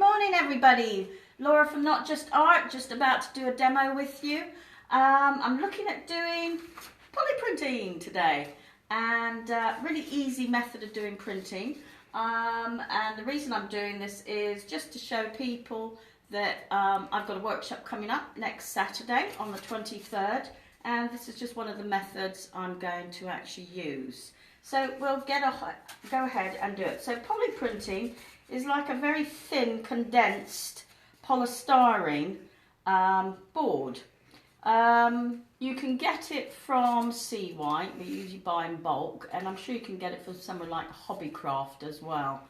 morning everybody. Laura from Not Just Art, just about to do a demo with you. I'm looking at doing polyprinting today, and really easy method of doing printing. And the reason I'm doing this is just to show people that I've got a workshop coming up next Saturday on the 23rd, and this is just one of the methods I'm going to actually use. So we'll go ahead and do it. So polyprinting is like a very thin, condensed polystyrene board. You can get it from Sea White. We usually buy in bulk, and I'm sure you can get it from somewhere like Hobbycraft as well.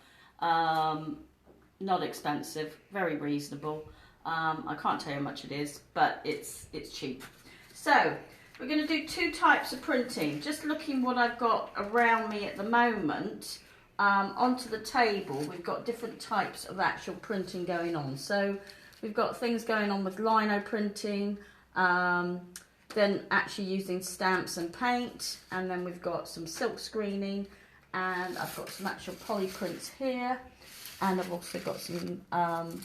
Not expensive, very reasonable. I can't tell you how much it is, but it's cheap. So we're going to do two types of printing. Just looking what I've got around me at the moment, onto the table, we've got different types of actual printing going on. So we've got things going on with lino printing, then actually using stamps and paint, and then we've got some silk screening, and I've got some actual poly prints here, and I've also got some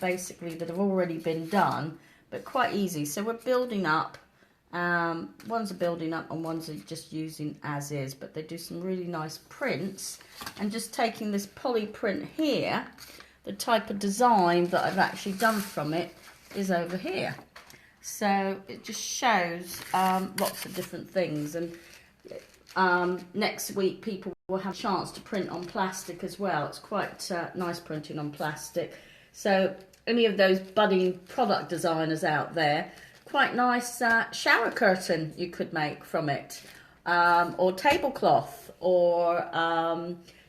basically that have already been done, but quite easy. So we're building up. Ones are building up and ones are just using as is, but they do some really nice prints. And just taking this poly print here, the type of design that I've actually done from it is over here. So it just shows lots of different things, and next week people will have a chance to print on plastic as well. It's quite nice printing on plastic. So any of those budding product designers out there, quite nice shower curtain you could make from it, or tablecloth, or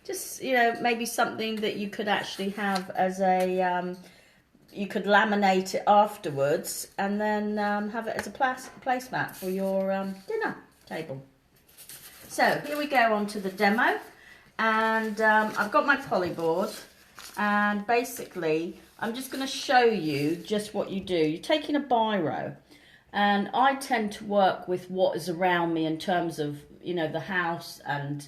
just, you know, maybe something that you could actually have as a, you could laminate it afterwards and then have it as a placemat for your dinner table. So here we go on to the demo, and I've got my poly board, and basically I'm just going to show you just what you do. You're taking a biro, and I tend to work with what is around me in terms of, you know, the house, and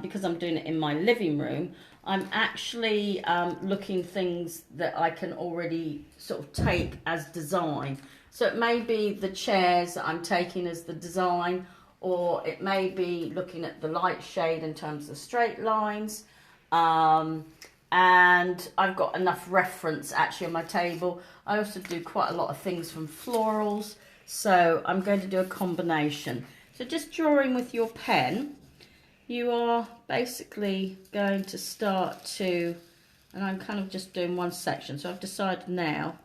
because I'm doing it in my living room, I'm actually looking things that I can already sort of take as design. So it may be the chairs that I'm taking as the design, or it may be looking at the light shade in terms of straight lines. And I've got enough reference actually on my table. I also do quite a lot of things from florals, so I'm going to do a combination. So just drawing with your pen, you are basically going to start to, and I'm kind of just doing one section. So I've decided now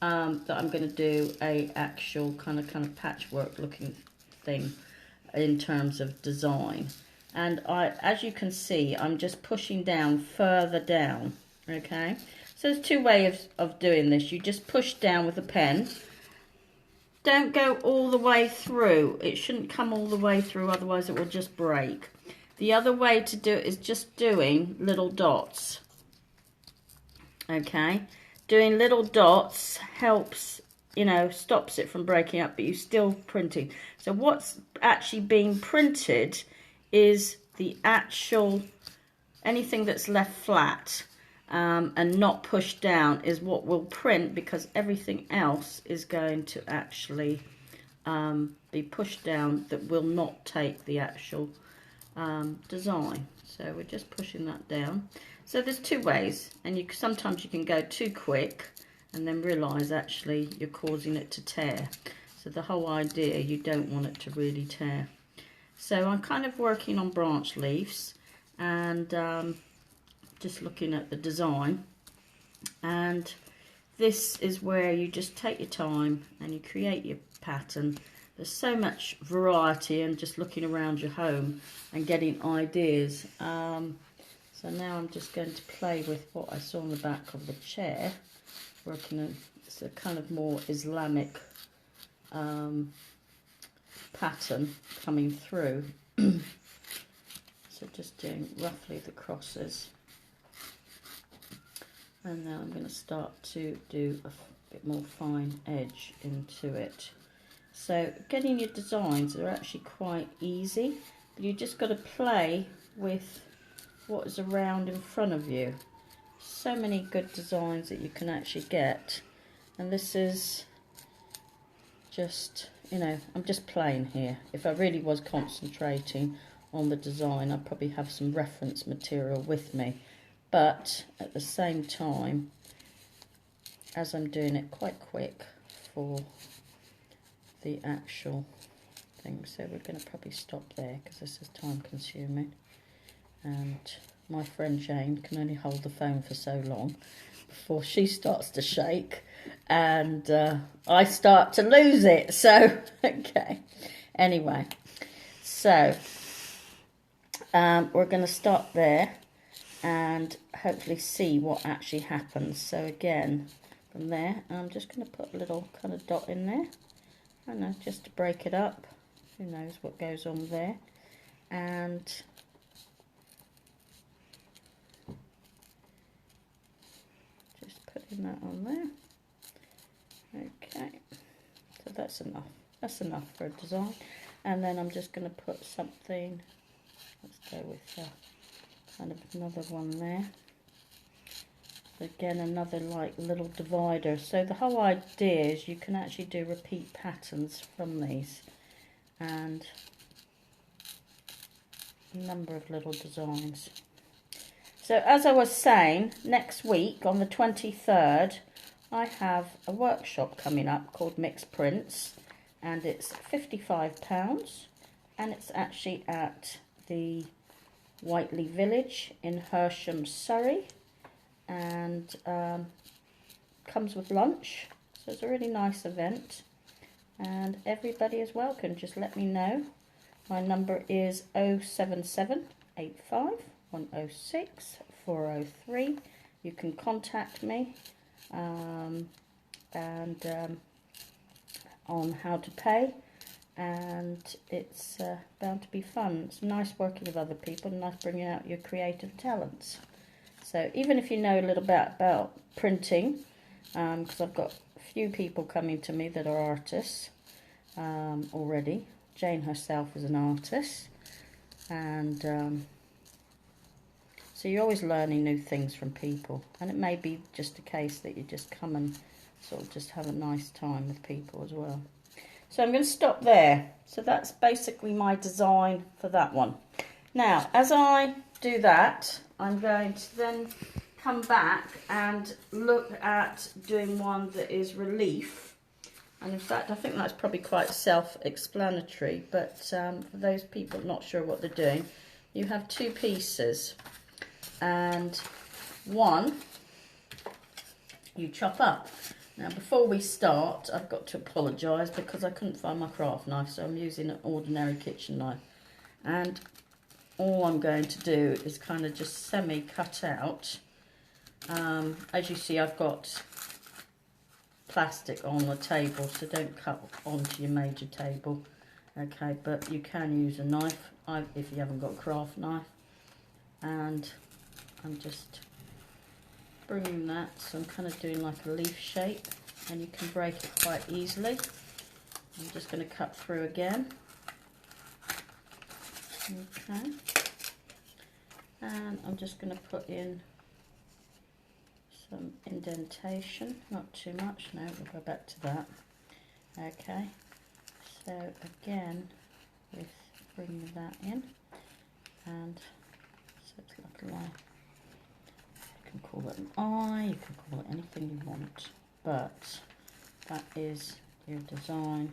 that I'm going to do a actual kind of patchwork looking thing in terms of design. And as you can see, I'm just pushing down further down, okay? So there's two ways of doing this. You just push down with a pen. Don't go all the way through. It shouldn't come all the way through, otherwise it will just break. The other way to do it is just doing little dots, okay? Doing little dots helps, you know, stops it from breaking up, but you're still printing. So what's actually being printed is the actual, anything that's left flat and not pushed down is what will print, because everything else is going to actually be pushed down that will not take the actual design. So we're just pushing that down. So there's two ways, and sometimes you can go too quick and then realize actually you're causing it to tear. So the whole idea, you don't want it to really tear. So I'm kind of working on branch leaves, and just looking at the design, and this is where you just take your time and you create your pattern. There's so much variety, and just looking around your home and getting ideas. So now I'm just going to play with what I saw on the back of the chair, working on, it's a kind of more Islamic pattern coming through. So just doing roughly the crosses, and now I'm going to start to do a bit more fine edge into it. So getting your designs are actually quite easy, but you just got to play with what is around in front of you. so many good designs that you can actually get, and this is just, you know, I'm just playing here. If I really was concentrating on the design, I'd probably have some reference material with me, but at the same time, as I'm doing it quite quick for the actual thing, so we're going to probably stop there because this is time consuming, and my friend Jane can only hold the phone for so long before she starts to shake and I start to lose it. So okay, anyway, so we're going to stop there and hopefully see what actually happens. So again, from there, I'm just going to put a little kind of dot in there, I don't know, just to break it up. Who knows what goes on there, and just putting that on there. Okay, so that's enough. That's enough for a design. And then I'm just going to put something, let's go with kind of another one there. Again, another like little divider. So the whole idea is you can actually do repeat patterns from these, and a number of little designs. So as I was saying, next week on the 23rd, I have a workshop coming up called Mixed Prints, and it's £55, and it's actually at the Whiteley Village in Hersham, Surrey, and comes with lunch, so it's a really nice event, and everybody is welcome. Just let me know. My number is 07785 106 403. You can contact me on how to pay, and it's bound to be fun. It's nice working with other people and nice bringing out your creative talents. So even if you know a little bit about printing, because I've got a few people coming to me that are artists already. Jane herself is an artist, and so you're always learning new things from people, and it may be just a case that you just come and sort of just have a nice time with people as well. So I'm going to stop there. So that's basically my design for that one. Now, as I do that, I'm going to then come back and look at doing one that is relief. And in fact, I think that's probably quite self-explanatory, but for those people not sure what they're doing, you have two pieces, and one you chop up. Now, before we start, I've got to apologise because I couldn't find my craft knife, so I'm using an ordinary kitchen knife. And all I'm going to do is kind of just semi-cut out. As you see, I've got plastic on the table, so don't cut onto your major table. Okay, but you can use a knife if you haven't got a craft knife. And I'm just bringing that, so I'm kind of doing like a leaf shape, and you can break it quite easily. I'm just going to cut through again. Okay, and I'm just going to put in some indentation, not too much, no, we'll go back to that. Okay, so again, with bringing that in, and so it's like a line. You can call it an eye, you can call it anything you want, but that is your design.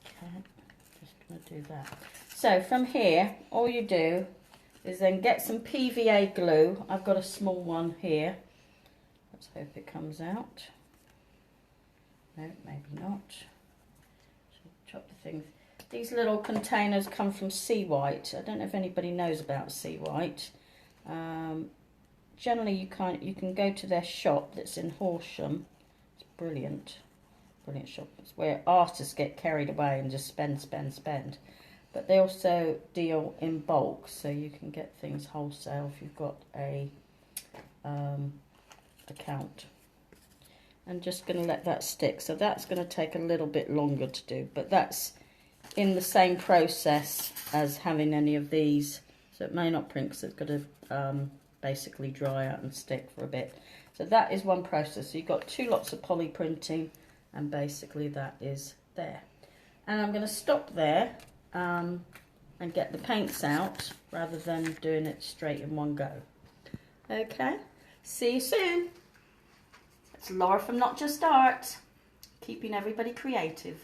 Okay, just going to do that. So from here, all you do is then get some PVA glue. I've got a small one here. Let's hope it comes out. No, maybe not. So chop the things. These little containers come from Sea White. I don't know if anybody knows about Sea White. Generally, you can go to their shop that's in Horsham. It's brilliant. Brilliant shop. It's where artists get carried away and just spend. But they also deal in bulk, so you can get things wholesale if you've got a account. I'm just going to let that stick. So that's going to take a little bit longer to do, but that's in the same process as having any of these, so it may not print because it's got to basically dry out and stick for a bit. So that is one process. So you've got 2 lots of poly printing, and basically that is there. And I'm going to stop there and get the paints out rather than doing it straight in one go. Okay, see you soon. It's Laura from Not Just Art, keeping everybody creative.